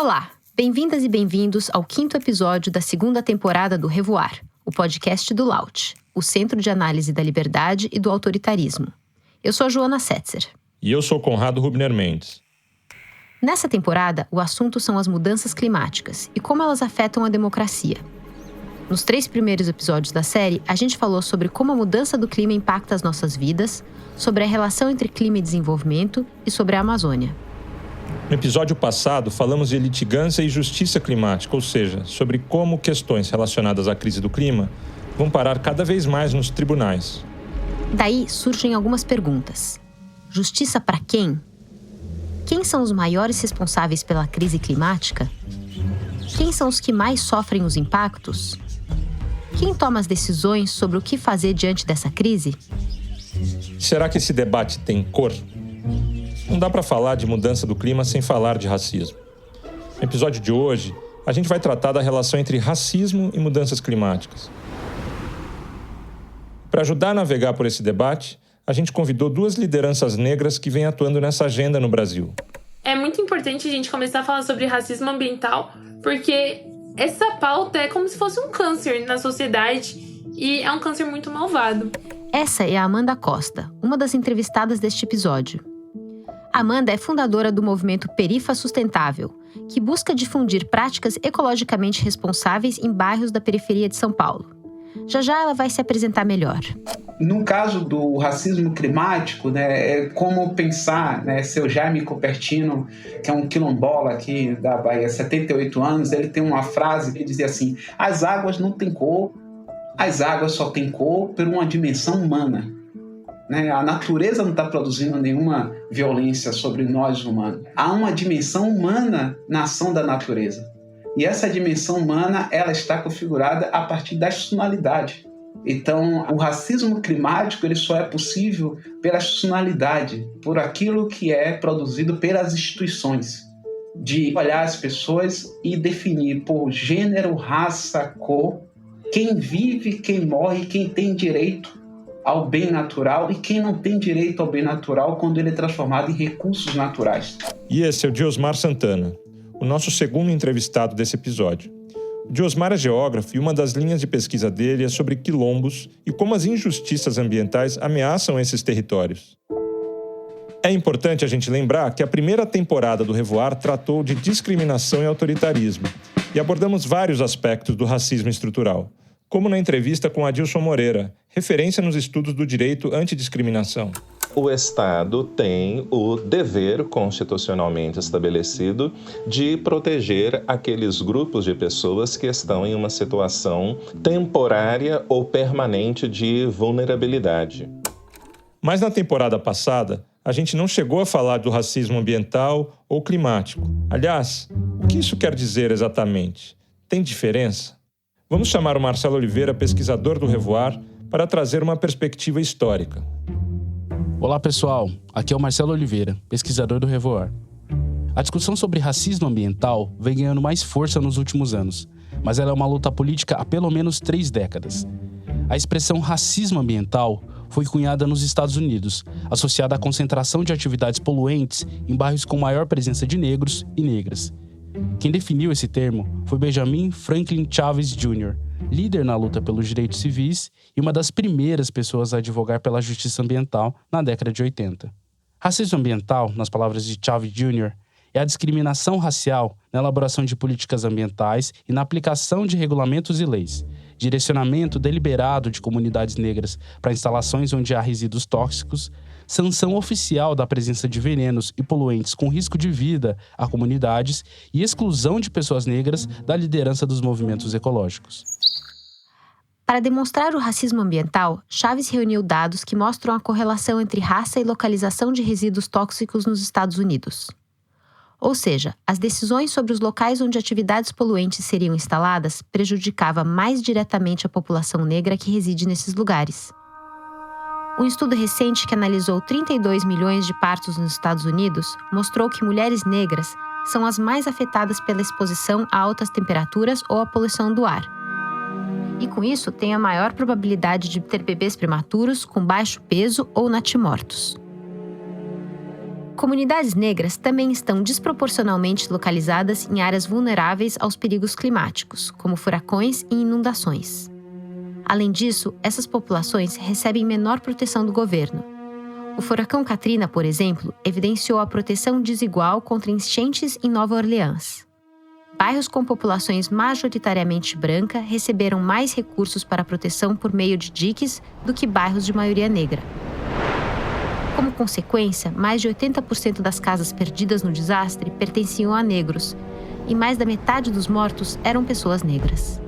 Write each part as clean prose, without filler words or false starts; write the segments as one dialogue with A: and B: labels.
A: Olá, bem-vindas e bem-vindos ao 5º episódio da 2ª temporada do Revoar, o podcast do LAUT, o Centro de Análise da Liberdade e do Autoritarismo. Eu sou a Joana Setzer.
B: E eu sou Conrado Rubner Mendes.
A: Nessa temporada, o assunto são as mudanças climáticas e como elas afetam a democracia. Nos 3 primeiros episódios da série, a gente falou sobre como a mudança do clima impacta as nossas vidas, sobre a relação entre clima e desenvolvimento e sobre a Amazônia.
B: No episódio passado, falamos de litigância e justiça climática, ou seja, sobre como questões relacionadas à crise do clima vão parar cada vez mais nos tribunais.
A: Daí surgem algumas perguntas. Justiça para quem? Quem são os maiores responsáveis pela crise climática? Quem são os que mais sofrem os impactos? Quem toma as decisões sobre o que fazer diante dessa crise?
B: Será que esse debate tem cor? Não dá para falar de mudança do clima sem falar de racismo. No episódio de hoje, a gente vai tratar da relação entre racismo e mudanças climáticas. Para ajudar a navegar por esse debate, a gente convidou 2 lideranças negras que vêm atuando nessa agenda no Brasil.
C: É muito importante a gente começar a falar sobre racismo ambiental, porque essa pauta é como se fosse um câncer na sociedade e é um câncer muito malvado.
A: Essa é a Amanda Costa, uma das entrevistadas deste episódio. Amanda é fundadora do movimento Perifa Sustentável, que busca difundir práticas ecologicamente responsáveis em bairros da periferia de São Paulo. Já já ela vai se apresentar melhor.
D: No caso do racismo climático, é como pensar, seu Jaime Cupertino, que é um quilombola aqui da Bahia, 78 anos, ele tem uma frase que dizia assim: as águas não têm cor, as águas só têm cor por uma dimensão humana. A natureza não está produzindo nenhuma violência sobre nós humanos. Há uma dimensão humana na ação da natureza. E essa dimensão humana, ela está configurada a partir da institucionalidade. Então, o racismo climático ele só é possível pela institucionalidade, por aquilo que é produzido pelas instituições. De olhar as pessoas e definir por gênero, raça, cor, quem vive, quem morre, quem tem direito ao bem natural e quem não tem direito ao bem natural quando ele é transformado em recursos naturais.
B: E esse é o Diosmar Santana, o nosso segundo entrevistado desse episódio. O Diosmar é geógrafo e uma das linhas de pesquisa dele é sobre quilombos e como as injustiças ambientais ameaçam esses territórios. É importante a gente lembrar que a primeira temporada do Revoar tratou de discriminação e autoritarismo e abordamos vários aspectos do racismo estrutural, como na entrevista com Adilson Moreira, referência nos estudos do direito antidiscriminação.
E: O Estado tem o dever constitucionalmente estabelecido de proteger aqueles grupos de pessoas que estão em uma situação temporária ou permanente de vulnerabilidade.
B: Mas na temporada passada, a gente não chegou a falar do racismo ambiental ou climático. Aliás, o que isso quer dizer exatamente? Tem diferença? Vamos chamar o Marcelo Oliveira, pesquisador do Revoar, para trazer uma perspectiva histórica.
F: Olá pessoal, aqui é o Marcelo Oliveira, pesquisador do Revoar. A discussão sobre racismo ambiental vem ganhando mais força nos últimos anos, mas ela é uma luta política há pelo menos 3 décadas. A expressão racismo ambiental foi cunhada nos Estados Unidos, associada à concentração de atividades poluentes em bairros com maior presença de negros e negras. Quem definiu esse termo foi Benjamin Franklin Chávez Jr., líder na luta pelos direitos civis e uma das primeiras pessoas a advogar pela justiça ambiental na década de 80. Racismo ambiental, nas palavras de Chávez Jr., é a discriminação racial na elaboração de políticas ambientais e na aplicação de regulamentos e leis, direcionamento deliberado de comunidades negras para instalações onde há resíduos tóxicos, sanção oficial da presença de venenos e poluentes com risco de vida a comunidades e exclusão de pessoas negras da liderança dos movimentos ecológicos.
A: Para demonstrar o racismo ambiental, Chávez reuniu dados que mostram a correlação entre raça e localização de resíduos tóxicos nos Estados Unidos. Ou seja, as decisões sobre os locais onde atividades poluentes seriam instaladas prejudicava mais diretamente a população negra que reside nesses lugares. Um estudo recente que analisou 32 milhões de partos nos Estados Unidos mostrou que mulheres negras são as mais afetadas pela exposição a altas temperaturas ou a poluição do ar. E com isso, têm a maior probabilidade de ter bebês prematuros com baixo peso ou natimortos. Comunidades negras também estão desproporcionalmente localizadas em áreas vulneráveis aos perigos climáticos, como furacões e inundações. Além disso, essas populações recebem menor proteção do governo. O furacão Katrina, por exemplo, evidenciou a proteção desigual contra enchentes em Nova Orleans. Bairros com populações majoritariamente branca receberam mais recursos para proteção por meio de diques do que bairros de maioria negra. Como consequência, mais de 80% das casas perdidas no desastre pertenciam a negros, e mais da metade dos mortos eram pessoas negras.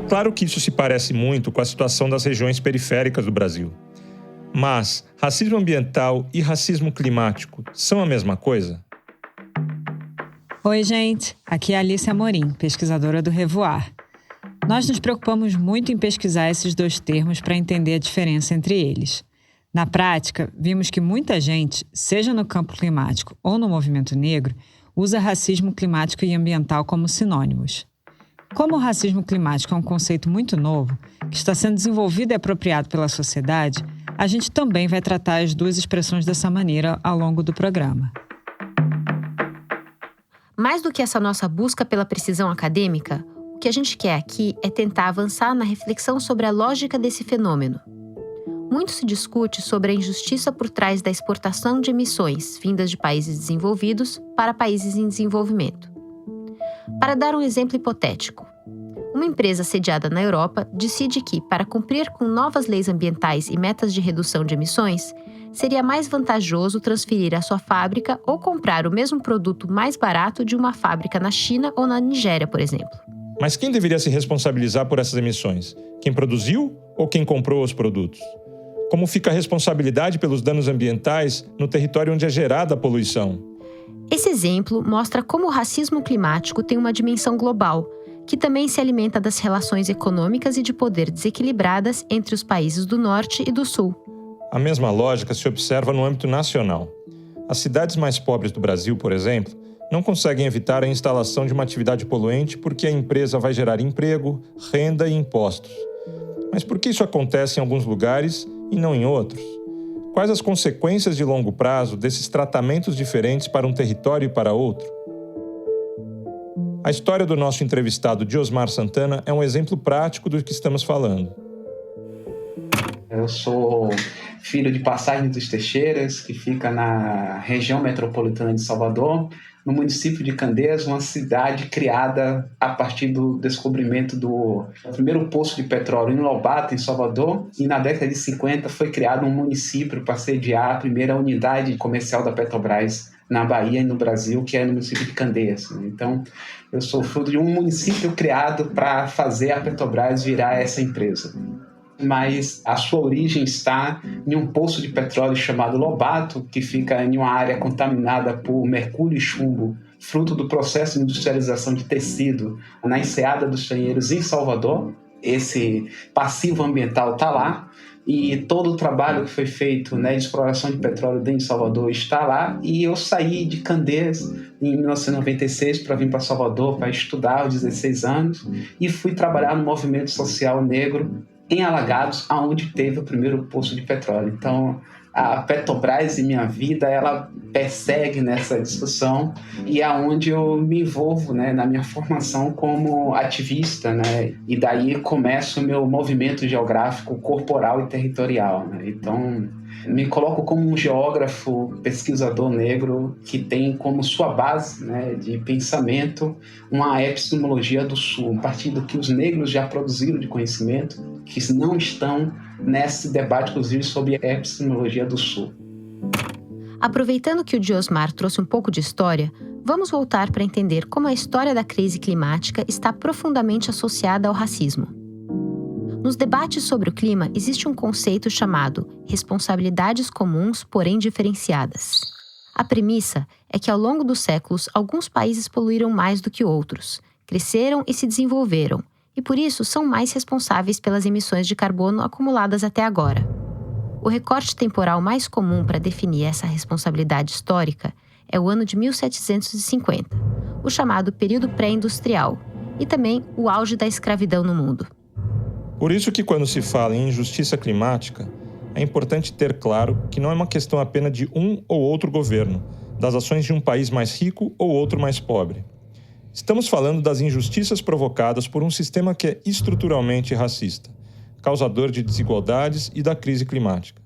B: Claro que isso se parece muito com a situação das regiões periféricas do Brasil. Mas racismo ambiental e racismo climático são a mesma coisa?
G: Oi, gente. Aqui é a Alice Amorim, pesquisadora do Revoar. Nós nos preocupamos muito em pesquisar esses dois termos para entender a diferença entre eles. Na prática, vimos que muita gente, seja no campo climático ou no movimento negro, usa racismo climático e ambiental como sinônimos. Como o racismo climático é um conceito muito novo, que está sendo desenvolvido e apropriado pela sociedade, a gente também vai tratar as duas expressões dessa maneira ao longo do programa.
A: Mais do que essa nossa busca pela precisão acadêmica, o que a gente quer aqui é tentar avançar na reflexão sobre a lógica desse fenômeno. Muito se discute sobre a injustiça por trás da exportação de emissões vindas de países desenvolvidos para países em desenvolvimento. Para dar um exemplo hipotético, uma empresa sediada na Europa decide que, para cumprir com novas leis ambientais e metas de redução de emissões, seria mais vantajoso transferir a sua fábrica ou comprar o mesmo produto mais barato de uma fábrica na China ou na Nigéria, por exemplo.
B: Mas quem deveria se responsabilizar por essas emissões? Quem produziu ou quem comprou os produtos? Como fica a responsabilidade pelos danos ambientais no território onde é gerada a poluição?
A: Esse exemplo mostra como o racismo climático tem uma dimensão global, que também se alimenta das relações econômicas e de poder desequilibradas entre os países do Norte e do Sul.
B: A mesma lógica se observa no âmbito nacional. As cidades mais pobres do Brasil, por exemplo, não conseguem evitar a instalação de uma atividade poluente porque a empresa vai gerar emprego, renda e impostos. Mas por que isso acontece em alguns lugares e não em outros? Quais as consequências de longo prazo desses tratamentos diferentes para um território e para outro? A história do nosso entrevistado Diosmar Santana é um exemplo prático do que estamos falando.
D: Eu sou filho de Passagem dos Teixeiras, que fica na região metropolitana de Salvador, no município de Candeias, uma cidade criada a partir do descobrimento do primeiro poço de petróleo em Lobato, em Salvador, e na década de 50 foi criado um município para sediar a primeira unidade comercial da Petrobras na Bahia e no Brasil, que é no município de Candeias. Então, eu sou fruto de um município criado para fazer a Petrobras virar essa empresa. Mas a sua origem está em um poço de petróleo chamado Lobato, que fica em uma área contaminada por mercúrio e chumbo, fruto do processo de industrialização de tecido na Enseada dos Tanheiros, em Salvador. Esse passivo ambiental está lá, e todo o trabalho que foi feito, de exploração de petróleo dentro de Salvador está lá. E eu saí de Candeias em 1996 para vir para Salvador para estudar aos 16 anos e fui trabalhar no movimento social negro em Alagados, onde teve o primeiro poço de petróleo. Então, a Petrobras e minha vida, ela persegue nessa discussão, e é onde eu me envolvo, na minha formação como ativista, e daí começa o meu movimento geográfico corporal e territorial. Então, me coloco como um geógrafo, pesquisador negro que tem como sua base de pensamento uma epistemologia do Sul, a partir do que os negros já produziram de conhecimento, que não estão nesse debate, inclusive, sobre a epistemologia do Sul.
A: Aproveitando que o Diosmar trouxe um pouco de história, vamos voltar para entender como a história da crise climática está profundamente associada ao racismo. Nos debates sobre o clima, existe um conceito chamado responsabilidades comuns, porém diferenciadas. A premissa é que, ao longo dos séculos, alguns países poluíram mais do que outros, cresceram e se desenvolveram, e por isso são mais responsáveis pelas emissões de carbono acumuladas até agora. O recorte temporal mais comum para definir essa responsabilidade histórica é o ano de 1750, o chamado período pré-industrial, e também o auge da escravidão no mundo.
B: Por isso que, quando se fala em injustiça climática, é importante ter claro que não é uma questão apenas de um ou outro governo, das ações de um país mais rico ou outro mais pobre. Estamos falando das injustiças provocadas por um sistema que é estruturalmente racista, causador de desigualdades e da crise climática.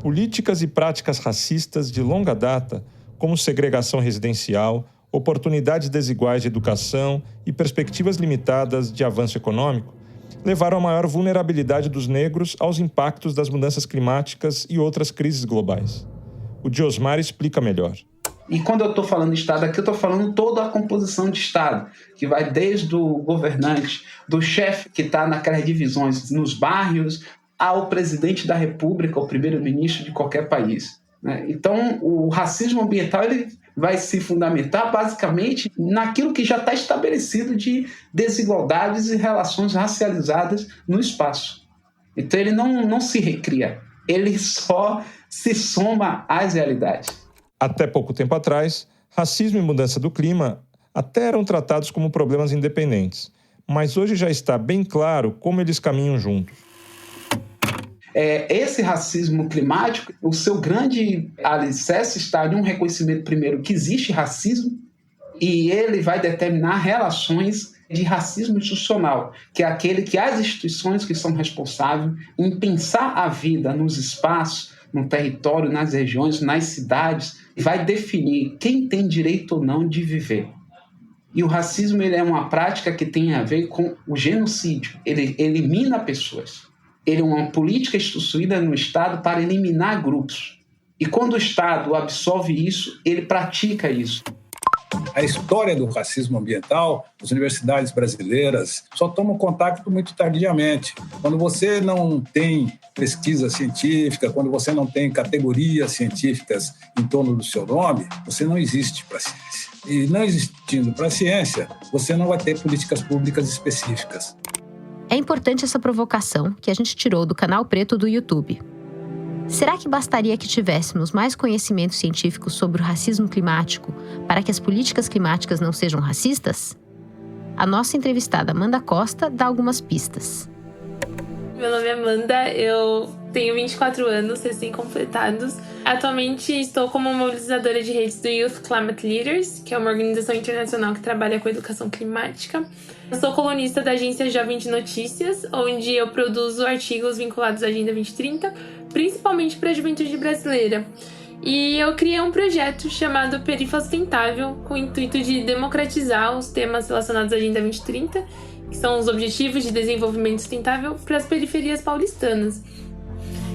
B: Políticas e práticas racistas de longa data, como segregação residencial, oportunidades desiguais de educação e perspectivas limitadas de avanço econômico, levaram a maior vulnerabilidade dos negros aos impactos das mudanças climáticas e outras crises globais. O Diosmar explica melhor.
D: E quando eu estou falando de Estado aqui, eu estou falando toda a composição de Estado, que vai desde o governante, do chefe que está naquelas divisões nos bairros, ao presidente da República, o primeiro-ministro de qualquer país. Então, o racismo ambiental ele vai se fundamentar basicamente naquilo que já está estabelecido de desigualdades e relações racializadas no espaço. Então, ele não se recria, ele só se soma às realidades.
B: Até pouco tempo atrás, racismo e mudança do clima até eram tratados como problemas independentes, mas hoje já está bem claro como eles caminham juntos.
D: Esse racismo climático, o seu grande alicerce está em um reconhecimento, primeiro, que existe racismo, e ele vai determinar relações de racismo institucional, que é aquele que as instituições que são responsáveis em pensar a vida nos espaços, no território, nas regiões, nas cidades, vai definir quem tem direito ou não de viver. E o racismo ele é uma prática que tem a ver com o genocídio. Ele elimina pessoas. Ele é uma política instituída no Estado para eliminar grupos. E quando o Estado absorve isso, ele pratica isso.
H: A história do racismo ambiental, as universidades brasileiras só tomam contato muito tardiamente. Quando você não tem pesquisa científica, quando você não tem categorias científicas em torno do seu nome, você não existe para a ciência. E não existindo para a ciência, você não vai ter políticas públicas específicas.
A: É importante essa provocação que a gente tirou do Canal Preto do YouTube. Será que bastaria que tivéssemos mais conhecimento científico sobre o racismo climático para que as políticas climáticas não sejam racistas? A nossa entrevistada Amanda Costa dá algumas pistas.
C: Meu nome é Amanda, eu tenho 24 anos recém-completados. Atualmente estou como mobilizadora de redes do Youth Climate Leaders, que é uma organização internacional que trabalha com educação climática. Eu sou colunista da agência Jovem de Notícias, onde eu produzo artigos vinculados à Agenda 2030, principalmente para a juventude brasileira. E eu criei um projeto chamado Perifa Sustentável, com o intuito de democratizar os temas relacionados à Agenda 2030, que são os Objetivos de Desenvolvimento Sustentável para as periferias paulistanas.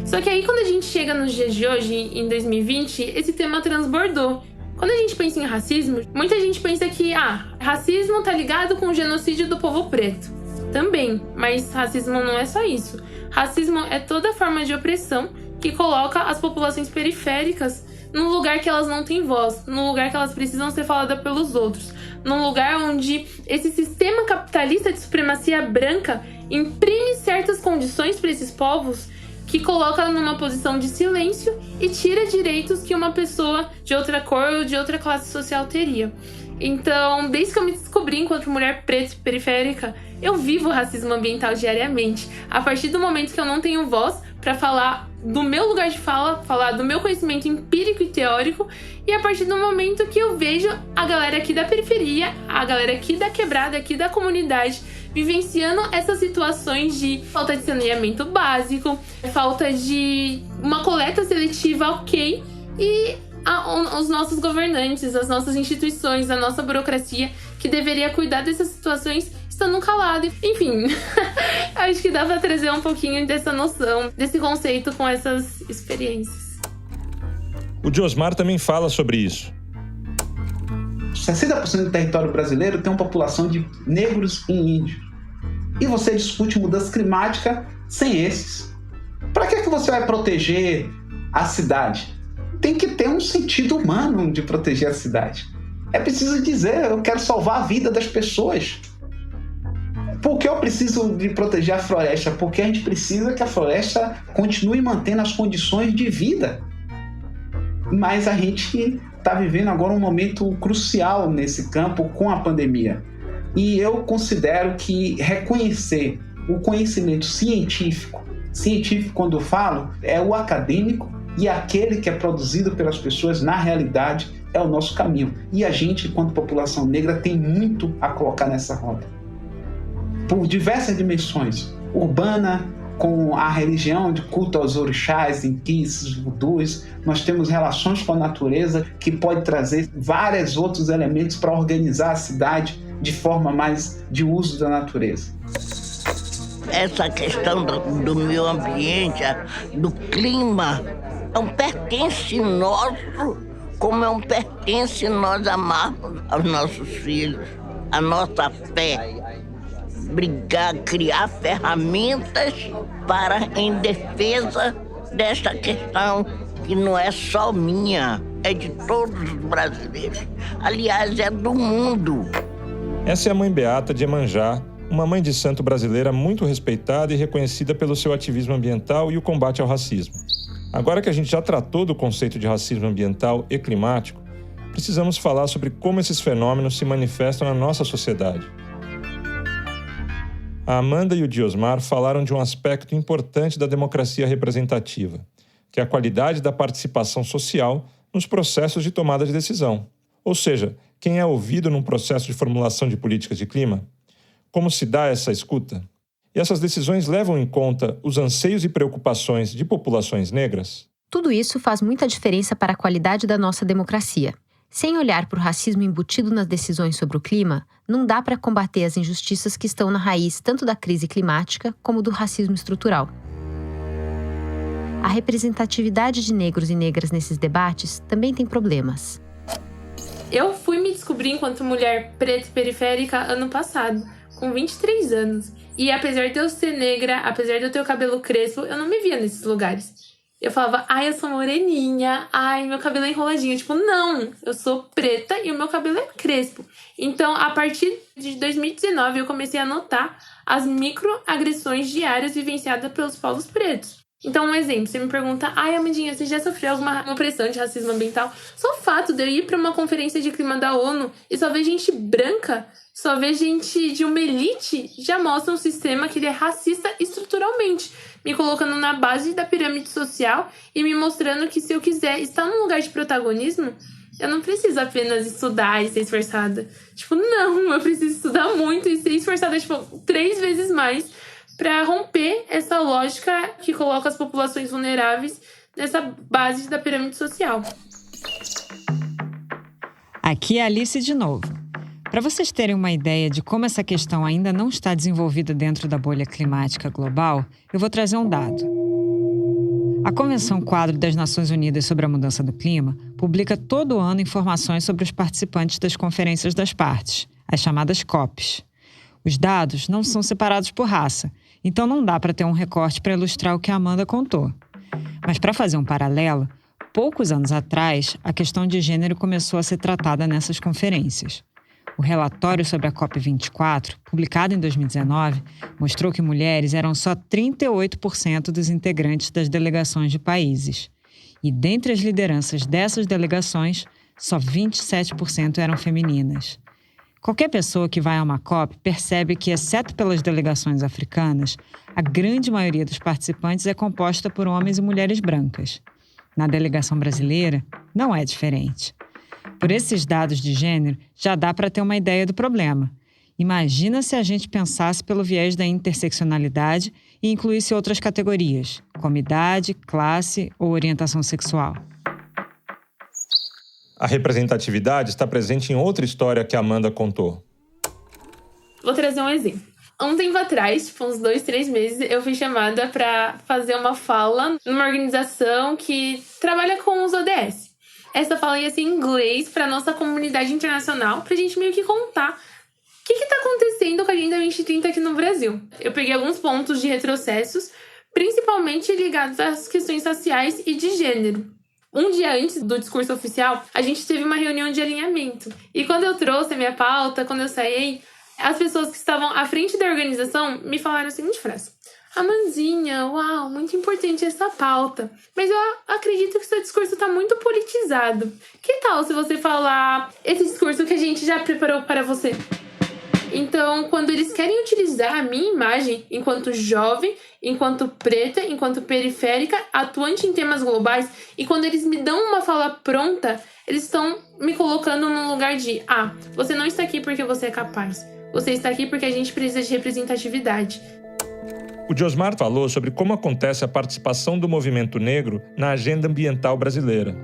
C: Só que aí, quando a gente chega nos dias de hoje, em 2020, esse tema transbordou. Quando a gente pensa em racismo, muita gente pensa que, racismo tá ligado com o genocídio do povo preto. Também, mas racismo não é só isso. Racismo é toda forma de opressão que coloca as populações periféricas num lugar que elas não têm voz, num lugar que elas precisam ser faladas pelos outros, num lugar onde esse sistema capitalista de supremacia branca imprime certas condições para esses povos que coloca numa posição de silêncio e tira direitos que uma pessoa de outra cor ou de outra classe social teria. Então, desde que eu me descobri enquanto mulher preta e periférica, eu vivo racismo ambiental diariamente. A partir do momento que eu não tenho voz para falar do meu lugar de fala, falar do meu conhecimento empírico e teórico, e a partir do momento que eu vejo a galera aqui da periferia, a galera aqui da quebrada, aqui da comunidade, vivenciando essas situações de falta de saneamento básico, falta de uma coleta seletiva ok, e os nossos governantes, as nossas instituições, a nossa burocracia, que deveria cuidar dessas situações, estando calado. Enfim, acho que dá pra trazer um pouquinho dessa noção, desse conceito com essas experiências.
B: O Diosmar também fala sobre isso.
D: 60% do território brasileiro tem uma população de negros e índios. E você discute mudança climática sem esses. Para que você vai proteger a cidade? Tem que ter um sentido humano de proteger a cidade. É preciso dizer, eu quero salvar a vida das pessoas. Por que eu preciso de proteger a floresta? Porque a gente precisa que a floresta continue mantendo as condições de vida. Mas a gente está vivendo agora um momento crucial nesse campo com a pandemia. E eu considero que reconhecer o conhecimento científico quando eu falo, é o acadêmico e aquele que é produzido pelas pessoas, na realidade, é o nosso caminho. E a gente, enquanto população negra, tem muito a colocar nessa roda. Por diversas dimensões, urbana, com a religião de culto aos orixás, inquis, vudus, nós temos relações com a natureza que pode trazer vários outros elementos para organizar a cidade de forma mais de uso da natureza.
I: Essa questão do meio ambiente, do clima, é um pertence nosso, como é um pertence nós amarmos aos nossos filhos, a nossa fé. Brigar, criar ferramentas para em defesa desta questão que não é só minha, é de todos os brasileiros. Aliás, é do mundo.
B: Essa é a mãe Beata de Iemanjá, uma mãe de santo brasileira muito respeitada e reconhecida pelo seu ativismo ambiental e o combate ao racismo. Agora que a gente já tratou do conceito de racismo ambiental e climático, precisamos falar sobre como esses fenômenos se manifestam na nossa sociedade. A Amanda e o Diosmar falaram de um aspecto importante da democracia representativa, que é a qualidade da participação social nos processos de tomada de decisão. Ou seja, quem é ouvido num processo de formulação de políticas de clima? Como se dá essa escuta? E essas decisões levam em conta os anseios e preocupações de populações negras?
A: Tudo isso faz muita diferença para a qualidade da nossa democracia. Sem olhar para o racismo embutido nas decisões sobre o clima, não dá para combater as injustiças que estão na raiz tanto da crise climática como do racismo estrutural. A representatividade de negros e negras nesses debates também tem problemas.
C: Eu fui me descobrir enquanto mulher preta e periférica ano passado, com 23 anos. E apesar de eu ser negra, apesar de eu ter o cabelo crespo, eu não me via nesses lugares. Eu falava, eu sou moreninha, meu cabelo é enroladinho. Tipo, não, eu sou preta e o meu cabelo é crespo. Então, a partir de 2019, eu comecei a notar as microagressões diárias vivenciadas pelos povos pretos. Então, um exemplo, você me pergunta, Amandinha, você já sofreu alguma opressão de racismo ambiental? Só o fato de eu ir para uma conferência de clima da ONU e só ver gente branca, só ver gente de uma elite, já mostra um sistema que ele é racista estruturalmente, me colocando na base da pirâmide social e me mostrando que se eu quiser estar num lugar de protagonismo, eu não preciso apenas estudar e ser esforçada. Tipo, não, eu preciso estudar muito e ser esforçada, 3 vezes mais para romper essa lógica que coloca as populações vulneráveis nessa base da pirâmide social.
G: Aqui é a Alice de novo. Para vocês terem uma ideia de como essa questão ainda não está desenvolvida dentro da bolha climática global, eu vou trazer um dado. A Convenção Quadro das Nações Unidas sobre a Mudança do Clima publica todo ano informações sobre os participantes das conferências das partes, as chamadas COPs. Os dados não são separados por raça, então não dá para ter um recorte para ilustrar o que a Amanda contou. Mas para fazer um paralelo, poucos anos atrás, a questão de gênero começou a ser tratada nessas conferências. O relatório sobre a COP24, publicado em 2019, mostrou que mulheres eram só 38% dos integrantes das delegações de países. E dentre as lideranças dessas delegações, só 27% eram femininas. Qualquer pessoa que vai a uma COP percebe que, exceto pelas delegações africanas, a grande maioria dos participantes é composta por homens e mulheres brancas. Na delegação brasileira, não é diferente. Por esses dados de gênero, já dá para ter uma ideia do problema. Imagina se a gente pensasse pelo viés da interseccionalidade e incluísse outras categorias, como idade, classe ou orientação sexual.
B: A representatividade está presente em outra história que a Amanda contou.
C: Vou trazer um exemplo. Um tempo atrás, uns 2, 3 meses, eu fui chamada para fazer uma fala numa organização que trabalha com os ODS. Essa fala ia ser em inglês para nossa comunidade internacional, pra gente meio que contar o que tá acontecendo com a Agenda 2030 aqui no Brasil. Eu peguei alguns pontos de retrocessos, principalmente ligados às questões raciais e de gênero. Um dia antes do discurso oficial, a gente teve uma reunião de alinhamento. E quando eu trouxe a minha pauta, quando eu saí, as pessoas que estavam à frente da organização me falaram a seguinte frase: Amandinha, uau, muito importante essa pauta, mas eu acredito que seu discurso está muito politizado. Que tal se você falar esse discurso que a gente já preparou para você? Então, quando eles querem utilizar a minha imagem enquanto jovem, enquanto preta, enquanto periférica, atuante em temas globais, e quando eles me dão uma fala pronta, eles estão me colocando num lugar de você não está aqui porque você é capaz. Você está aqui porque a gente precisa de representatividade.
B: O Diosmar falou sobre como acontece a participação do movimento negro na agenda ambiental brasileira.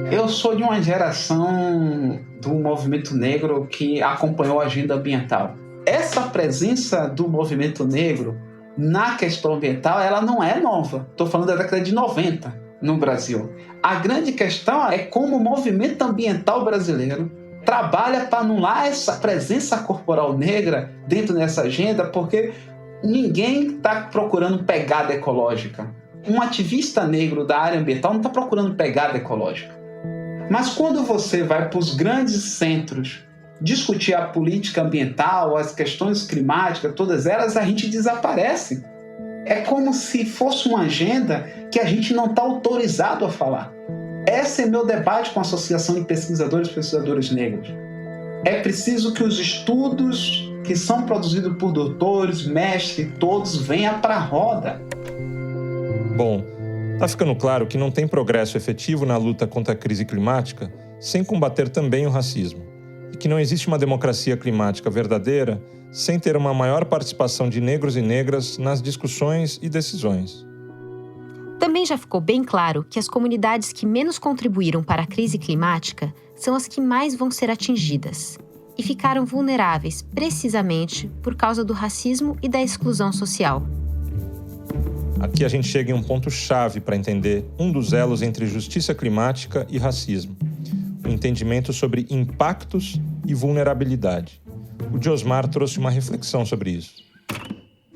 D: Eu sou de uma geração do movimento negro que acompanhou a agenda ambiental. Essa presença do movimento negro na questão ambiental, ela não é nova. Estou falando da década de 90 no Brasil. A grande questão é como o movimento ambiental brasileiro trabalha para anular essa presença corporal negra dentro dessa agenda, porque ninguém está procurando pegada ecológica. Um ativista negro da área ambiental não está procurando pegada ecológica. Mas quando você vai para os grandes centros discutir a política ambiental, as questões climáticas, todas elas, a gente desaparece. É como se fosse uma agenda que a gente não está autorizado a falar. Esse é meu debate com a Associação de Pesquisadores e Pesquisadoras Negros. É preciso que os estudos que são produzidos por doutores, mestres, todos venham para a roda.
B: Bom, está ficando claro que não tem progresso efetivo na luta contra a crise climática sem combater também o racismo, e que não existe uma democracia climática verdadeira sem ter uma maior participação de negros e negras nas discussões e decisões.
A: Também já ficou bem claro que as comunidades que menos contribuíram para a crise climática são as que mais vão ser atingidas, e ficaram vulneráveis precisamente por causa do racismo e da exclusão social.
B: Aqui a gente chega em um ponto-chave para entender um dos elos entre justiça climática e racismo: o entendimento sobre impactos e vulnerabilidade. O Diosmar trouxe uma reflexão sobre isso.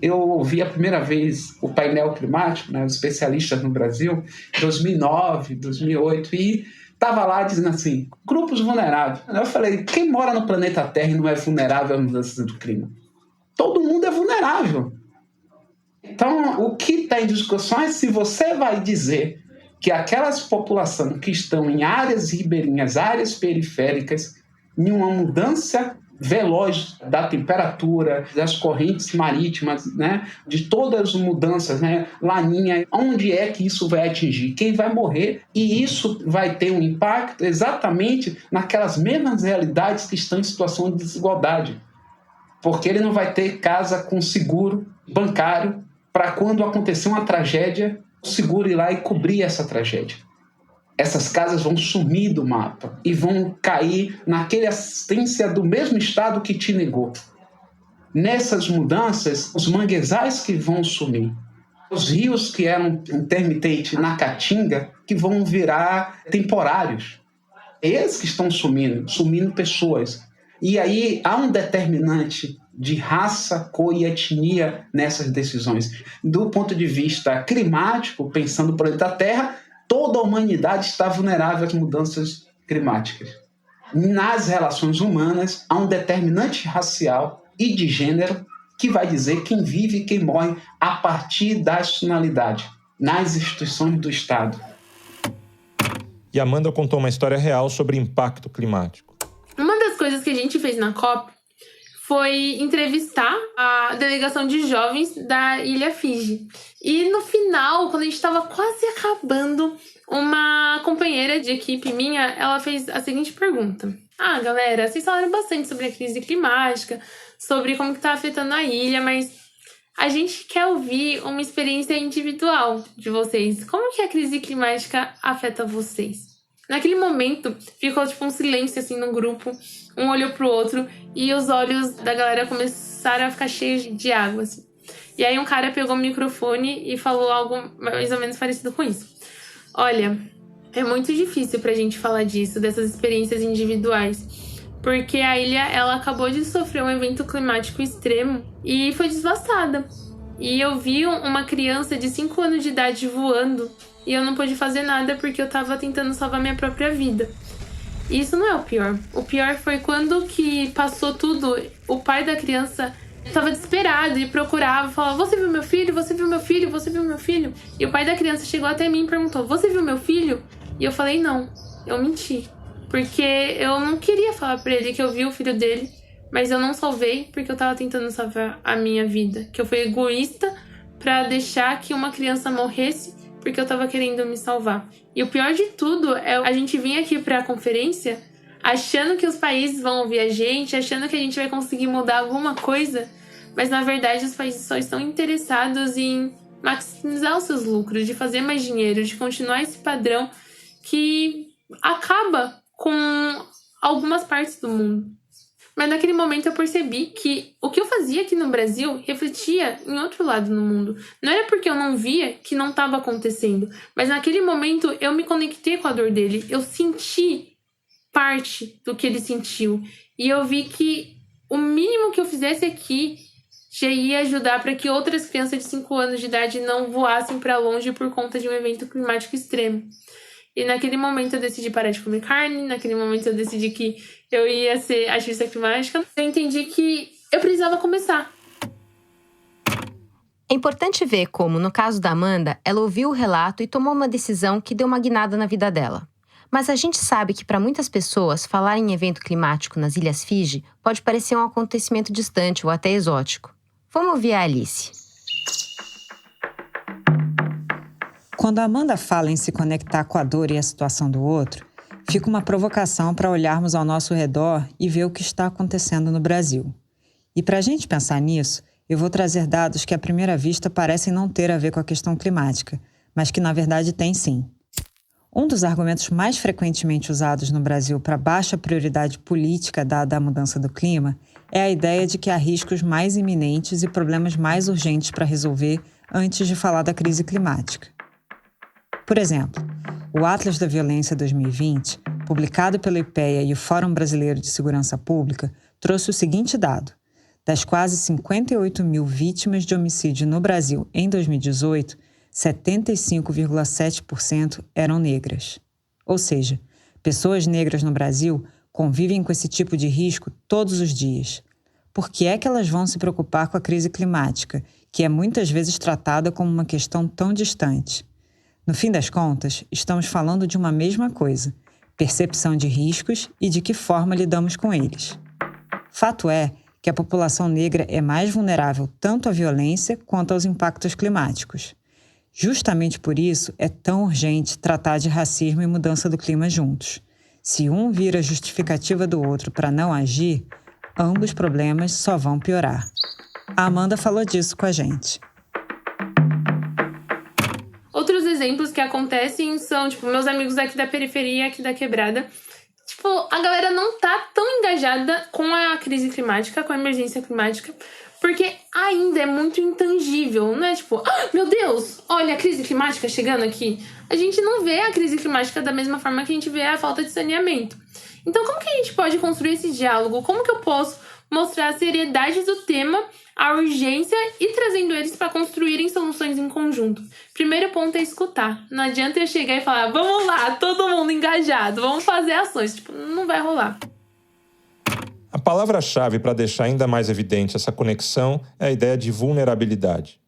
D: Eu ouvi a primeira vez o painel climático, os especialistas no Brasil, em 2009, 2008, e estava lá dizendo assim, grupos vulneráveis. Eu falei, quem mora no planeta Terra e não é vulnerável às mudanças do clima? Todo mundo é vulnerável. Então, o que está em discussão é se você vai dizer que aquelas populações que estão em áreas ribeirinhas, áreas periféricas, em uma mudança veloz da temperatura, das correntes marítimas, de todas as mudanças, laninha, onde é que isso vai atingir? Quem vai morrer? E isso vai ter um impacto exatamente naquelas mesmas realidades que estão em situação de desigualdade. Porque ele não vai ter casa com seguro bancário para quando acontecer uma tragédia, o seguro ir lá e cobrir essa tragédia. Essas casas vão sumir do mapa e vão cair naquela assistência do mesmo Estado que te negou. Nessas mudanças, os manguezais que vão sumir, os rios que eram intermitentes na Caatinga, que vão virar temporários. Eles que estão sumindo pessoas. E aí há um determinante de raça, cor e etnia nessas decisões. Do ponto de vista climático, pensando no planeta Terra, toda a humanidade está vulnerável às mudanças climáticas. Nas relações humanas, há um determinante racial e de gênero que vai dizer quem vive e quem morre a partir da nacionalidade, nas instituições do Estado.
B: E Amanda contou uma história real sobre impacto climático.
C: Uma das coisas que a gente fez na COP foi entrevistar a delegação de jovens da Ilha Fiji. E no final, quando a gente estava quase acabando, uma companheira de equipe minha, ela fez a seguinte pergunta. Galera, vocês falaram bastante sobre a crise climática, sobre como que tá afetando a ilha, mas a gente quer ouvir uma experiência individual de vocês. Como que a crise climática afeta vocês? Naquele momento, ficou um silêncio assim no grupo, um olhou pro outro e os olhos da galera começaram a ficar cheios de água, assim. E aí um cara pegou o microfone e falou algo mais ou menos parecido com isso. Olha, é muito difícil pra gente falar disso, dessas experiências individuais, porque a ilha, ela acabou de sofrer um evento climático extremo e foi devastada. E eu vi uma criança de 5 anos de idade voando e eu não pude fazer nada porque eu tava tentando salvar minha própria vida. E isso não é o pior. O pior foi quando que passou tudo, o pai da criança tava desesperado e procurava, falava, você viu meu filho? Você viu meu filho? Você viu meu filho? E o pai da criança chegou até mim e perguntou, você viu meu filho? E eu falei, não, eu menti. Porque eu não queria falar pra ele que eu vi o filho dele, mas eu não salvei porque eu tava tentando salvar a minha vida. Que eu fui egoísta pra deixar que uma criança morresse porque eu tava querendo me salvar. E o pior de tudo é a gente vir aqui pra conferência achando que os países vão ouvir a gente, achando que a gente vai conseguir mudar alguma coisa, mas na verdade os países só estão interessados em maximizar os seus lucros, de fazer mais dinheiro, de continuar esse padrão que acaba com algumas partes do mundo. Mas naquele momento eu percebi que o que eu fazia aqui no Brasil refletia em outro lado no mundo. Não era porque eu não via que não estava acontecendo, mas naquele momento eu me conectei com a dor dele. Eu senti parte do que ele sentiu. E eu vi que o mínimo que eu fizesse aqui já ia ajudar para que outras crianças de 5 anos de idade não voassem para longe por conta de um evento climático extremo. E naquele momento eu decidi parar de comer carne, naquele momento eu decidi que eu ia ser ativista climática. Eu entendi que eu precisava começar.
A: É importante ver como, no caso da Amanda, ela ouviu o relato e tomou uma decisão que deu uma guinada na vida dela. Mas a gente sabe que para muitas pessoas, falar em evento climático nas Ilhas Fiji pode parecer um acontecimento distante ou até exótico. Vamos ouvir a Alice.
G: Quando a Amanda fala em se conectar com a dor e a situação do outro, fica uma provocação para olharmos ao nosso redor e ver o que está acontecendo no Brasil. E para a gente pensar nisso, eu vou trazer dados que à primeira vista parecem não ter a ver com a questão climática, mas que na verdade tem sim. Um dos argumentos mais frequentemente usados no Brasil para baixa prioridade política dada à mudança do clima é a ideia de que há riscos mais iminentes e problemas mais urgentes para resolver antes de falar da crise climática. Por exemplo, o Atlas da Violência 2020, publicado pelo IPEA e o Fórum Brasileiro de Segurança Pública, trouxe o seguinte dado: das quase 58 mil vítimas de homicídio no Brasil em 2018, 75,7% eram negras. Ou seja, pessoas negras no Brasil convivem com esse tipo de risco todos os dias. Por que é que elas vão se preocupar com a crise climática, que é muitas vezes tratada como uma questão tão distante? No fim das contas, estamos falando de uma mesma coisa: percepção de riscos e de que forma lidamos com eles. Fato é que a população negra é mais vulnerável tanto à violência quanto aos impactos climáticos. Justamente por isso é tão urgente tratar de racismo e mudança do clima juntos. Se um vira justificativa do outro para não agir, ambos problemas só vão piorar. A Amanda falou disso com a gente.
C: Outros exemplos que acontecem são, meus amigos aqui da periferia, aqui da quebrada. A galera não tá tão engajada com a crise climática, com a emergência climática, porque ainda é muito intangível, não é meu Deus, olha a crise climática chegando aqui. A gente não vê a crise climática da mesma forma que a gente vê a falta de saneamento. Então, como que a gente pode construir esse diálogo? Como que eu posso mostrar a seriedade do tema, a urgência e trazendo eles para construírem soluções em conjunto? Primeiro ponto é escutar. Não adianta eu chegar e falar, vamos lá, todo mundo engajado, vamos fazer ações. Não vai rolar.
B: A palavra-chave para deixar ainda mais evidente essa conexão é a ideia de vulnerabilidade.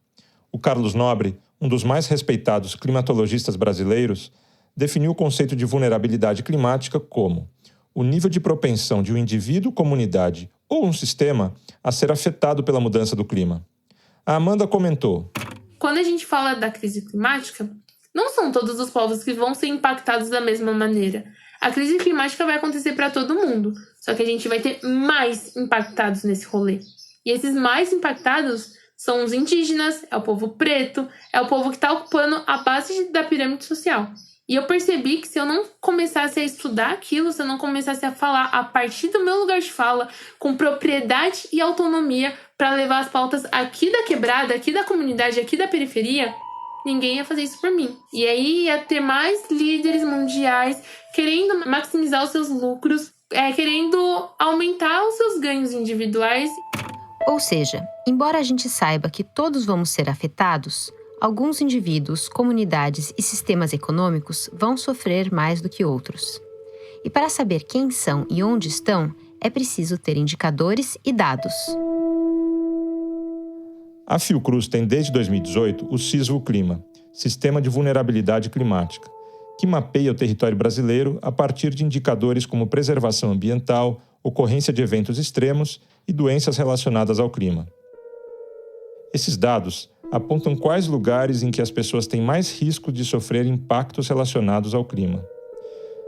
B: O Carlos Nobre, um dos mais respeitados climatologistas brasileiros, definiu o conceito de vulnerabilidade climática como o nível de propensão de um indivíduo, comunidade ou um sistema a ser afetado pela mudança do clima. A Amanda comentou:
C: quando a gente fala da crise climática, não são todos os povos que vão ser impactados da mesma maneira. A crise climática vai acontecer para todo mundo, só que a gente vai ter mais impactados nesse rolê. E esses mais impactados são os indígenas, é o povo preto, é o povo que está ocupando a base da pirâmide social. E eu percebi que se eu não começasse a estudar aquilo, se eu não começasse a falar a partir do meu lugar de fala, com propriedade e autonomia para levar as pautas aqui da quebrada, aqui da comunidade, aqui da periferia, ninguém ia fazer isso por mim. E aí ia ter mais líderes mundiais querendo maximizar os seus lucros, querendo aumentar os seus ganhos individuais.
A: Ou seja, embora a gente saiba que todos vamos ser afetados, alguns indivíduos, comunidades e sistemas econômicos vão sofrer mais do que outros. E para saber quem são e onde estão, é preciso ter indicadores e dados.
B: A Fiocruz tem desde 2018 o SISVO-Clima, Sistema de Vulnerabilidade Climática, que mapeia o território brasileiro a partir de indicadores como preservação ambiental, ocorrência de eventos extremos e doenças relacionadas ao clima. Esses dados apontam quais lugares em que as pessoas têm mais risco de sofrer impactos relacionados ao clima.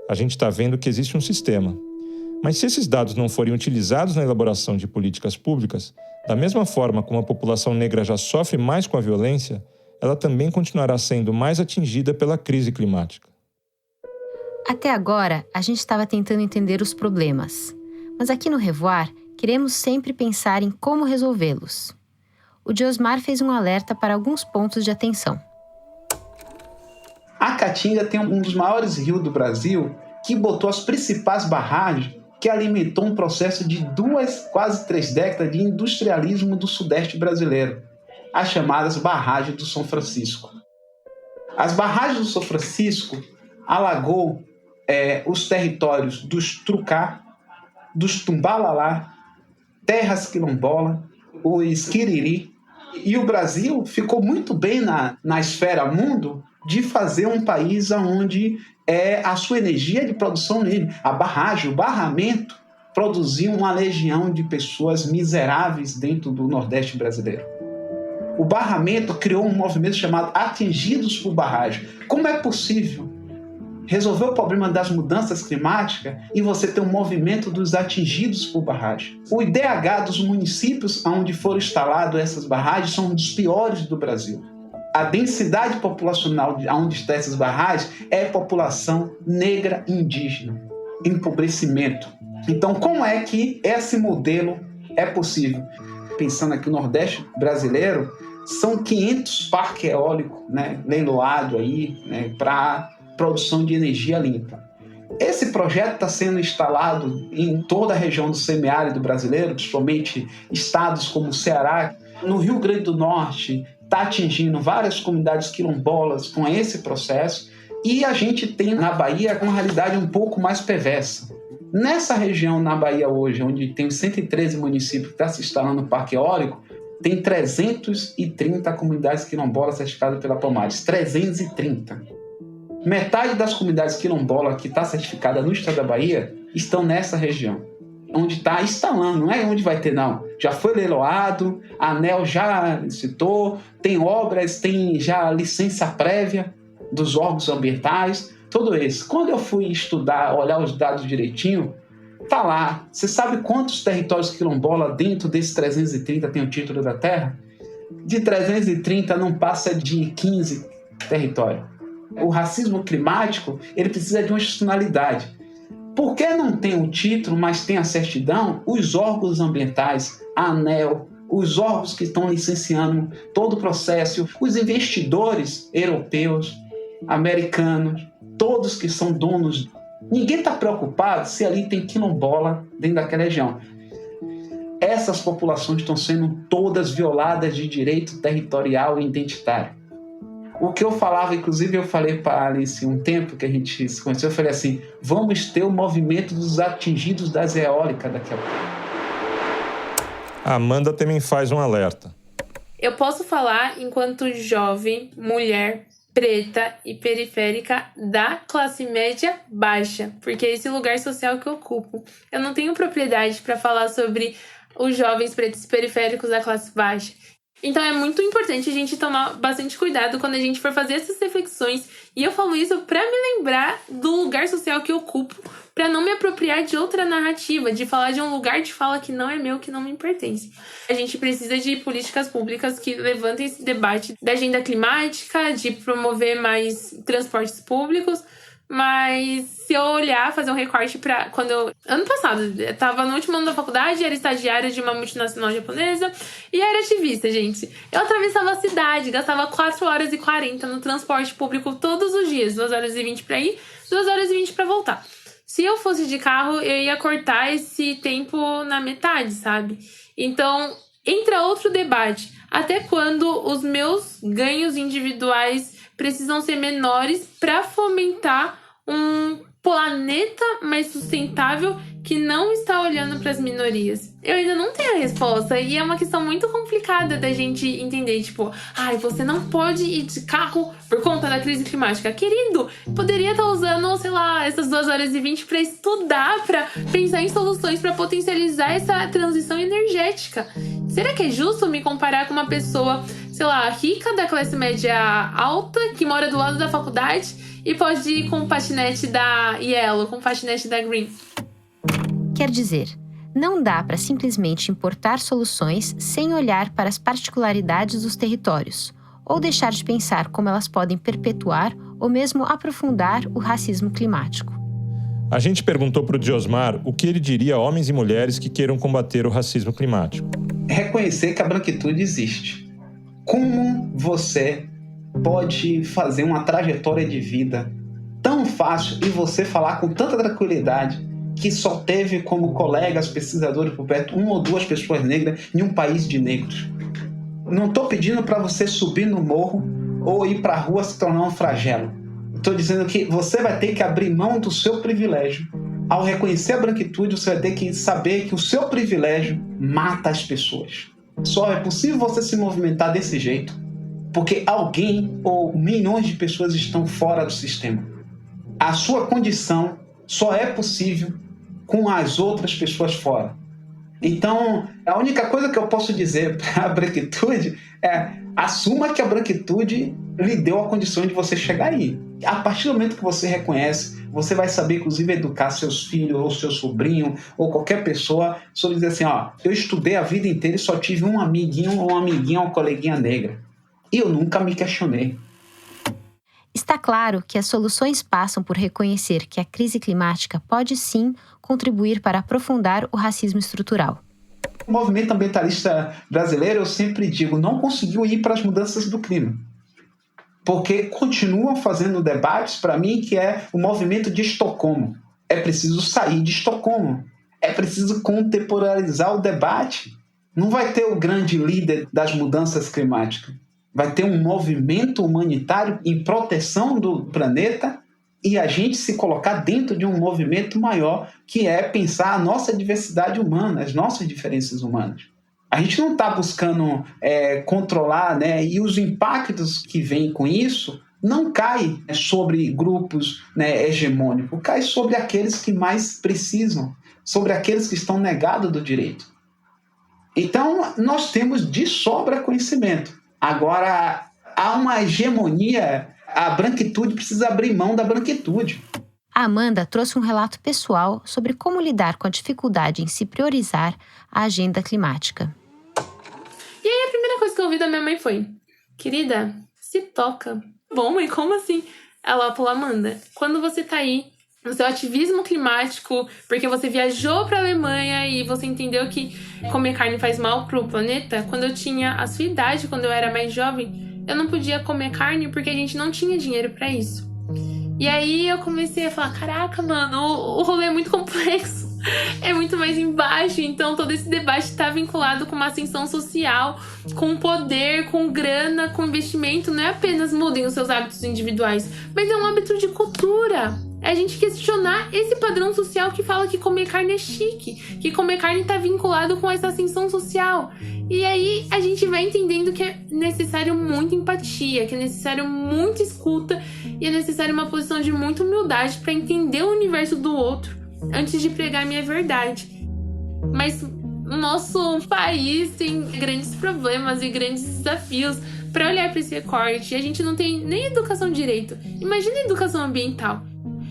B: A gente está vendo que existe um sistema. Mas se esses dados não forem utilizados na elaboração de políticas públicas, da mesma forma como a população negra já sofre mais com a violência, ela também continuará sendo mais atingida pela crise climática.
A: Até agora, a gente estava tentando entender os problemas. Mas aqui no Revoar, queremos sempre pensar em como resolvê-los. O Diosmar fez um alerta para alguns pontos de atenção.
D: A Caatinga tem um dos maiores rios do Brasil que botou as principais barragens que alimentou um processo de 2, quase 3 décadas de industrialismo do sudeste brasileiro, as chamadas barragens do São Francisco. As barragens do São Francisco alagou os territórios dos Trucá, dos Tumbalalá, terras quilombola, os Quiriri, e o Brasil ficou muito bem na esfera mundo de fazer um país onde a sua energia de produção nele. A barragem, o barramento, produziu uma legião de pessoas miseráveis dentro do Nordeste brasileiro. O barramento criou um movimento chamado Atingidos por Barragem. Como é possível resolver o problema das mudanças climáticas e você ter um movimento dos atingidos por barragem? O IDH dos municípios onde foram instaladas essas barragens são um dos piores do Brasil. A densidade populacional onde estão essas barragens é população negra e indígena, empobrecimento. Então, como é que esse modelo é possível? Pensando aqui no Nordeste brasileiro, são 500 parques eólicos, leiloados aí, para produção de energia limpa. Esse projeto está sendo instalado em toda a região do semiárido brasileiro, principalmente estados como o Ceará. No Rio Grande do Norte, está atingindo várias comunidades quilombolas com esse processo, e a gente tem na Bahia uma realidade um pouco mais perversa. Nessa região na Bahia hoje, onde tem 113 municípios que estão se instalando no parque eólico, tem 330 comunidades quilombolas certificadas pela Palmares. 330. Metade das comunidades quilombolas que está certificada no estado da Bahia estão nessa região, onde está instalando, não é onde vai ter, não. Já foi leiloado, a ANEEL já citou, tem obras, tem já licença prévia dos órgãos ambientais, tudo isso. Quando eu fui estudar, olhar os dados direitinho, tá lá. Você sabe quantos territórios quilombolas dentro desses 330 tem o título da terra? De 330 não passa de 15 territórios. O racismo climático, ele precisa de uma institucionalidade. Por que não tem o título, mas tem a certidão? Os órgãos ambientais, a ANEEL, os órgãos que estão licenciando todo o processo, os investidores europeus, americanos, todos que são donos. Ninguém está preocupado se ali tem quilombola dentro daquela região. Essas populações estão sendo todas violadas de direito territorial e identitário. O que eu falava, inclusive eu falei para a Alice um tempo que a gente se conheceu, eu falei assim, vamos ter o movimento dos atingidos das eólicas daqui a pouco.
B: A Amanda também faz um alerta.
C: Eu posso falar enquanto jovem, mulher, preta e periférica da classe média baixa, porque é esse lugar social que eu ocupo. Eu não tenho propriedade para falar sobre os jovens pretos e periféricos da classe baixa. Então é muito importante a gente tomar bastante cuidado quando a gente for fazer essas reflexões. E eu falo isso para me lembrar do lugar social que eu ocupo, para não me apropriar de outra narrativa, de falar de um lugar de fala que não é meu, que não me pertence. A gente precisa de políticas públicas que levantem esse debate da agenda climática, de promover mais transportes públicos. Mas se eu olhar, fazer um recorte para quando ano passado, eu tava no último ano da faculdade, era estagiária de uma multinacional japonesa e era ativista, gente. Eu atravessava a cidade, gastava 4 horas e 40 no transporte público todos os dias, 2 horas e 20 para ir, 2 horas e 20 para voltar. Se eu fosse de carro, eu ia cortar esse tempo na metade, sabe? Então, entra outro debate. Até quando os meus ganhos individuais precisam ser menores para fomentar um planeta mais sustentável que não está olhando para as minorias? Eu ainda não tenho a resposta e é uma questão muito complicada da gente entender, tipo, você não pode ir de carro por conta da crise climática. Querido, poderia estar usando, sei lá, essas 2h20 para estudar, para pensar em soluções para potencializar essa transição energética. Será que é justo me comparar com uma pessoa, sei lá, rica da classe média alta, que mora do lado da faculdade e pode ir com o patinete da Yellow, com o patinete da Green?
A: Quer dizer, não dá para simplesmente importar soluções sem olhar para as particularidades dos territórios, ou deixar de pensar como elas podem perpetuar ou mesmo aprofundar o racismo climático.
B: A gente perguntou para o Diosmar o que ele diria a homens e mulheres que queiram combater o racismo climático.
D: Reconhecer que a branquitude existe. Como você pode fazer uma trajetória de vida tão fácil e você falar com tanta tranquilidade que só teve como colegas pesquisadores por perto 1 ou 2 pessoas negras em um país de negros? Não estou pedindo para você subir no morro ou ir para a rua se tornar um flagelo. Estou dizendo que você vai ter que abrir mão do seu privilégio. Ao reconhecer a branquitude, você vai ter que saber que o seu privilégio mata as pessoas. Só é possível você se movimentar desse jeito porque alguém ou milhões de pessoas estão fora do sistema. A sua condição só é possível com as outras pessoas fora. Então, a única coisa que eu posso dizer para a branquitude é: assuma que a branquitude lhe deu a condição de você chegar aí. A partir do momento que você reconhece, você vai saber, inclusive, educar seus filhos, ou seu sobrinho, ou qualquer pessoa, sobre dizer assim, eu estudei a vida inteira e só tive um amiguinho, ou uma amiguinha, ou uma coleguinha negra. E eu nunca me questionei.
A: Está claro que as soluções passam por reconhecer que a crise climática pode sim contribuir para aprofundar o racismo estrutural.
D: O movimento ambientalista brasileiro, eu sempre digo, não conseguiu ir para as mudanças do clima. Porque continuam fazendo debates, para mim, que é o movimento de Estocolmo. É preciso sair de Estocolmo. É preciso contemporaneizar o debate. Não vai ter o grande líder das mudanças climáticas. Vai ter um movimento humanitário em proteção do planeta e a gente se colocar dentro de um movimento maior, que é pensar a nossa diversidade humana, as nossas diferenças humanas. A gente não está buscando controlar, e os impactos que vêm com isso não caem sobre grupos hegemônicos, cai sobre aqueles que mais precisam, sobre aqueles que estão negados do direito. Então, nós temos de sobra conhecimento. Agora, há uma hegemonia, a branquitude precisa abrir mão da branquitude.
A: A Amanda trouxe um relato pessoal sobre como lidar com a dificuldade em se priorizar a agenda climática.
C: E aí a primeira coisa que eu ouvi da minha mãe foi: querida, se toca. Bom, mãe, como assim? Ela falou: Amanda, quando você tá aí no seu ativismo climático, porque você viajou para a Alemanha e você entendeu que comer carne faz mal pro planeta, quando eu tinha a sua idade, quando eu era mais jovem, eu não podia comer carne porque a gente não tinha dinheiro para isso. E aí eu comecei a falar: caraca, mano, o rolê é muito complexo, é muito mais embaixo. Então todo esse debate está vinculado com uma ascensão social, com poder, com grana, com investimento. Não é apenas mudem os seus hábitos individuais, mas é um hábito de cultura. É a gente questionar esse padrão social que fala que comer carne é chique, que comer carne está vinculado com essa ascensão social. E aí a gente vai entendendo que é necessário muita empatia, que é necessário muita escuta e é necessário uma posição de muita humildade para entender o universo do outro antes de pregar a minha verdade. Mas o nosso país tem grandes problemas e grandes desafios para olhar para esse recorte. E a gente não tem nem educação direito. Imagina a educação ambiental.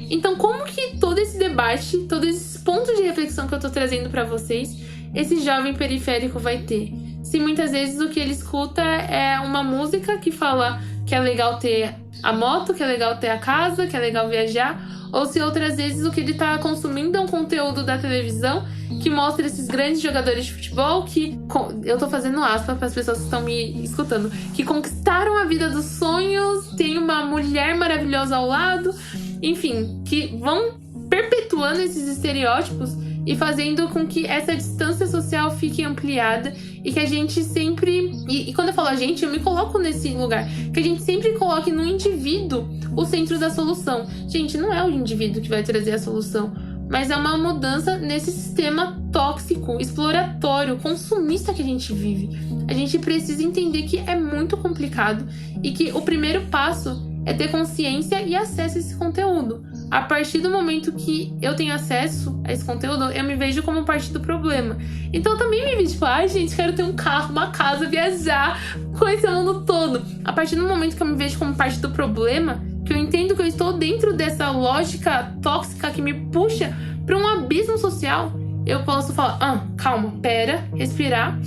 C: Então, como que todo esse debate, todos esses pontos de reflexão que eu tô trazendo para vocês, esse jovem periférico vai ter? Se muitas vezes o que ele escuta é uma música que fala que é legal ter a moto, que é legal ter a casa, que é legal viajar, ou se outras vezes o que ele tá consumindo é um conteúdo da televisão que mostra esses grandes jogadores de futebol que, eu tô fazendo aspas para as pessoas que estão me escutando, que conquistaram a vida dos sonhos, tem uma mulher maravilhosa ao lado, enfim, que vão perpetuando esses estereótipos e fazendo com que essa distância social fique ampliada e que a gente sempre... E quando eu falo a gente, eu me coloco nesse lugar. Que a gente sempre coloque no indivíduo o centro da solução. Gente, não é o indivíduo que vai trazer a solução. mas é uma mudança nesse sistema tóxico, exploratório, consumista que a gente vive. A gente precisa entender que é muito complicado e que o primeiro passo é ter consciência e acesso a esse conteúdo. A partir do momento que eu tenho acesso a esse conteúdo, eu me vejo como parte do problema. Então eu também me vejo tipo, gente, quero ter um carro, uma casa, viajar, conhecer o mundo todo. A partir do momento que eu me vejo como parte do problema, que eu entendo que eu estou dentro dessa lógica tóxica que me puxa para um abismo social, eu posso falar, calma, pera, respirar.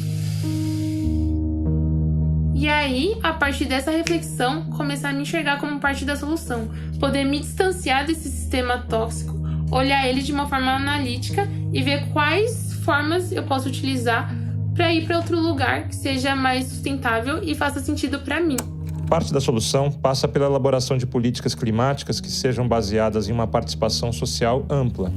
C: E aí, a partir dessa reflexão, começar a me enxergar como parte da solução. Poder me distanciar desse sistema tóxico, olhar ele de uma forma analítica e ver quais formas eu posso utilizar para ir para outro lugar que seja mais sustentável e faça sentido para mim.
B: Parte da solução passa pela elaboração de políticas climáticas que sejam baseadas em uma participação social ampla.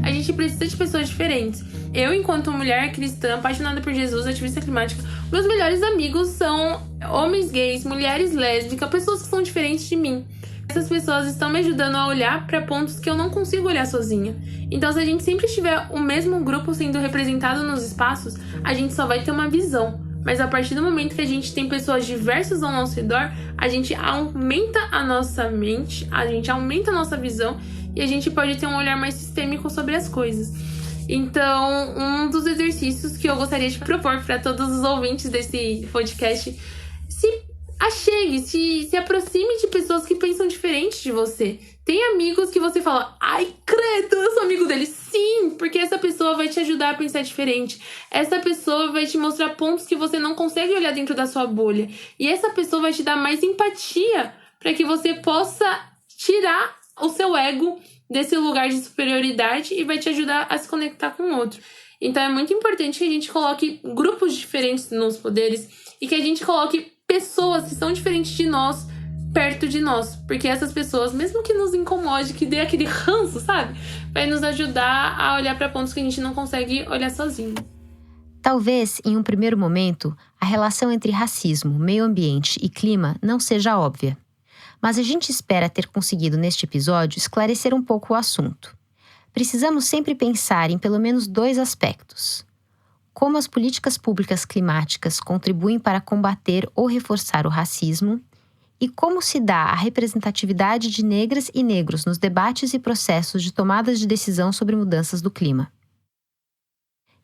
C: A gente precisa de pessoas diferentes. Eu, enquanto mulher cristã, apaixonada por Jesus, ativista climática, meus melhores amigos são homens gays, mulheres lésbicas, pessoas que são diferentes de mim. Essas pessoas estão me ajudando a olhar para pontos que eu não consigo olhar sozinha. Então, se a gente sempre tiver o mesmo grupo sendo representado nos espaços, a gente só vai ter uma visão. Mas a partir do momento que a gente tem pessoas diversas ao nosso redor, a gente aumenta a nossa mente, a gente aumenta a nossa visão e a gente pode ter um olhar mais sistêmico sobre as coisas. Então, um dos exercícios que eu gostaria de propor para todos os ouvintes desse podcast, se achegue, se aproxime de pessoas que pensam diferente de você. Tem amigos que você fala, ai, credo, eu sou amigo dele. Sim, porque essa pessoa vai te ajudar a pensar diferente. Essa pessoa vai te mostrar pontos que você não consegue olhar dentro da sua bolha. E essa pessoa vai te dar mais empatia para que você possa tirar o seu ego desse lugar de superioridade e vai te ajudar a se conectar com o outro. Então é muito importante que a gente coloque grupos diferentes nos poderes e que a gente coloque pessoas que são diferentes de nós perto de nós, porque essas pessoas, mesmo que nos incomode, que dê aquele ranço, sabe? Vai nos ajudar a olhar para pontos que a gente não consegue olhar sozinho.
A: Talvez, em um primeiro momento, a relação entre racismo, meio ambiente e clima não seja óbvia. Mas a gente espera ter conseguido, neste episódio, esclarecer um pouco o assunto. Precisamos sempre pensar em pelo menos 2 aspectos. Como as políticas públicas climáticas contribuem para combater ou reforçar o racismo e como se dá a representatividade de negras e negros nos debates e processos de tomadas de decisão sobre mudanças do clima.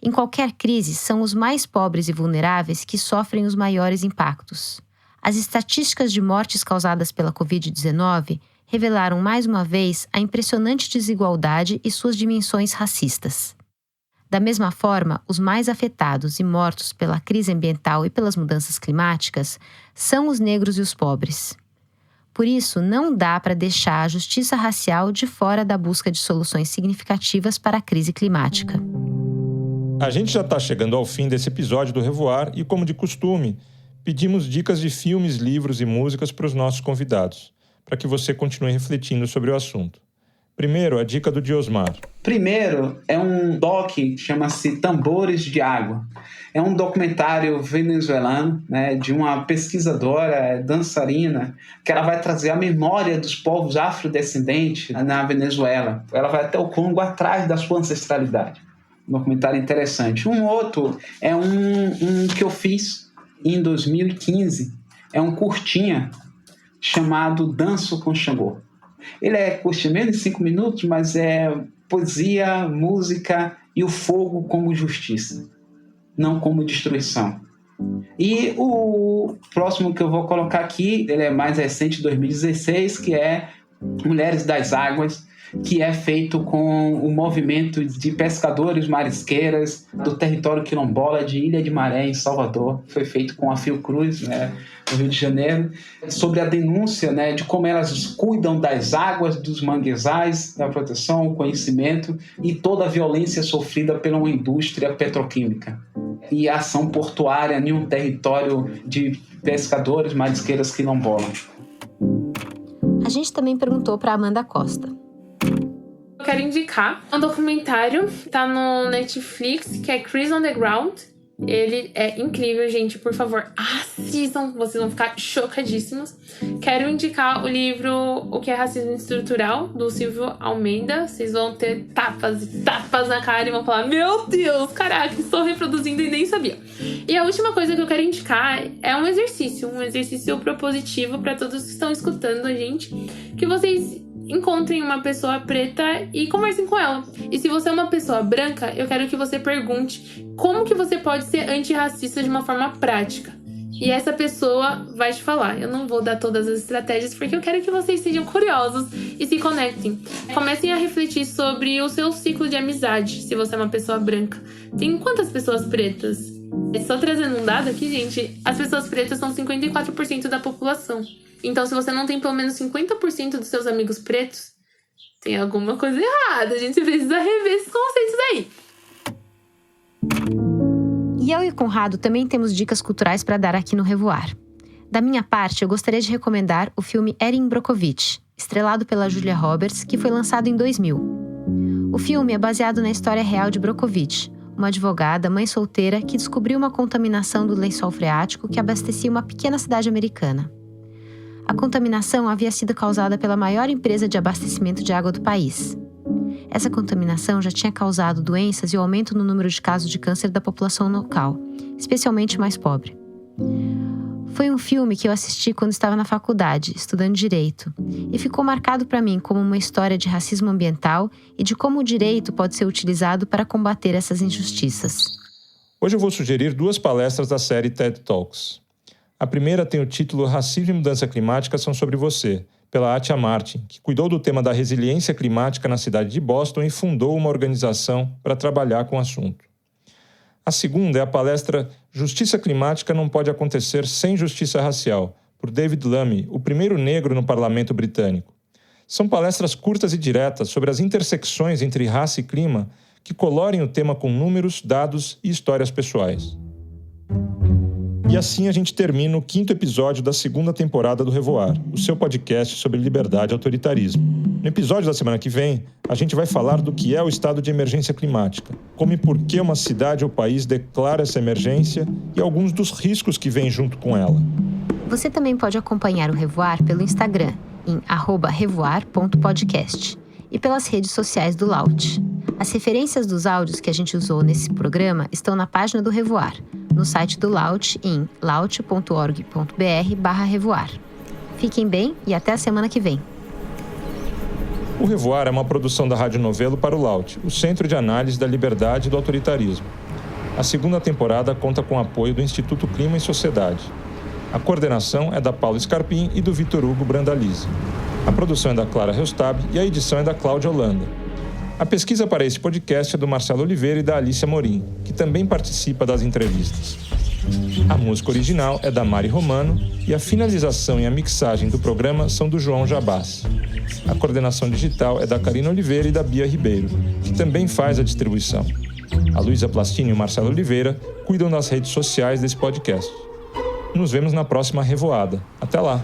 A: Em qualquer crise, são os mais pobres e vulneráveis que sofrem os maiores impactos. As estatísticas de mortes causadas pela Covid-19 revelaram mais uma vez a impressionante desigualdade e suas dimensões racistas. Da mesma forma, os mais afetados e mortos pela crise ambiental e pelas mudanças climáticas são os negros e os pobres. Por isso, não dá para deixar a justiça racial de fora da busca de soluções significativas para a crise climática.
B: A gente já está chegando ao fim desse episódio do Revoar e, como de costume, pedimos dicas de filmes, livros e músicas para os nossos convidados, para que você continue refletindo sobre o assunto. Primeiro, a dica do Diosmar.
D: Primeiro, é um doc que chama-se Tambores de Água. É um documentário venezuelano, né, de uma pesquisadora, dançarina, que ela vai trazer a memória dos povos afrodescendentes na Venezuela. Ela vai até o Congo atrás da sua ancestralidade. Um documentário interessante. Um outro é um que eu fiz em 2015. É um curtinha chamado Danço com Xangô. Ele é curtinho, menos de 5 minutos, mas é poesia, música e o fogo como justiça, não como destruição. E o próximo que eu vou colocar aqui, ele é mais recente, 2016, que é Mulheres das Águas, que é feito com o movimento de pescadores marisqueiras do território quilombola de Ilha de Maré, em Salvador. Foi feito com a Fiocruz, né, no Rio de Janeiro, sobre a denúncia, né, de como elas cuidam das águas, dos manguezais, da proteção, o conhecimento e toda a violência sofrida pela uma indústria petroquímica. E a ação portuária em um território de pescadores marisqueiras quilombola.
A: A gente também perguntou para Amanda Costa.
C: Eu quero indicar um documentário, tá no Netflix, que é Chris on the Ground, Ele é incrível, gente. Por favor, assistam. Vocês vão ficar chocadíssimos. Quero indicar o livro O que é Racismo Estrutural, do Silvio Almeida. Vocês vão ter tapas na cara e vão falar: meu Deus, caraca, estou reproduzindo e nem sabia. E a última coisa que eu quero indicar é um exercício propositivo para todos que estão escutando a gente, que vocês encontrem uma pessoa preta e conversem com ela. E se você é uma pessoa branca, eu quero que você pergunte como que você pode ser antirracista de uma forma prática. E essa pessoa vai te falar. Eu não vou dar todas as estratégias porque eu quero que vocês sejam curiosos e se conectem. Comecem a refletir sobre o seu ciclo de amizade, se você é uma pessoa branca. Tem quantas pessoas pretas? Só trazendo um dado aqui, gente, as pessoas pretas são 54% da população. Então, se você não tem pelo menos 50% dos seus amigos pretos, tem alguma coisa errada. A gente precisa rever esses conceitos aí.
A: E eu e o Conrado também temos dicas culturais para dar aqui no Revoar. Da minha parte, eu gostaria de recomendar o filme Erin Brockovich, estrelado pela Julia Roberts, que foi lançado em 2000. O filme é baseado na história real de Brockovich, uma advogada, mãe solteira, que descobriu uma contaminação do lençol freático que abastecia uma pequena cidade americana. A contaminação havia sido causada pela maior empresa de abastecimento de água do país. Essa contaminação já tinha causado doenças e o aumento no número de casos de câncer da população local, especialmente mais pobre. Foi um filme que eu assisti quando estava na faculdade, estudando Direito, e ficou marcado para mim como uma história de racismo ambiental e de como o direito pode ser utilizado para combater essas injustiças.
B: Hoje eu vou sugerir 2 palestras da série TED Talks. A primeira tem o título Racismo e Mudança Climática são sobre você, pela Atia Martin, que cuidou do tema da resiliência climática na cidade de Boston e fundou uma organização para trabalhar com o assunto. A segunda é a palestra Justiça Climática não pode acontecer sem justiça racial, por David Lammy, o primeiro negro no parlamento britânico. São palestras curtas e diretas sobre as intersecções entre raça e clima que colorem o tema com números, dados e histórias pessoais. E assim a gente termina o 5º episódio da 2ª temporada do Revoar, o seu podcast sobre liberdade e autoritarismo. No episódio da semana que vem, a gente vai falar do que é o estado de emergência climática, como e por que uma cidade ou país declara essa emergência e alguns dos riscos que vêm junto com ela.
A: Você também pode acompanhar o Revoar pelo Instagram, em @revoar.podcast, e pelas redes sociais do Laut. As referências dos áudios que a gente usou nesse programa estão na página do Revoar, no site do Laut em laut.org.br/revoar. Fiquem bem e até a semana que vem.
B: O Revoar é uma produção da Rádio Novelo para o Laut, o Centro de Análise da Liberdade e do Autoritarismo. A 2ª temporada conta com o apoio do Instituto Clima e Sociedade. A coordenação é da Paula Scarpim e do Vitor Hugo Brandalize. A produção é da Clara Reustab e a edição é da Cláudia Holanda. A pesquisa para esse podcast é do Marcelo Oliveira e da Alice Amorim, que também participa das entrevistas. A música original é da Mari Romano e a finalização e a mixagem do programa são do João Jabás. A coordenação digital é da Karina Oliveira e da Bia Ribeiro, que também faz a distribuição. A Luísa Plastini e o Marcelo Oliveira cuidam das redes sociais desse podcast. Nos vemos na próxima Revoada. Até lá!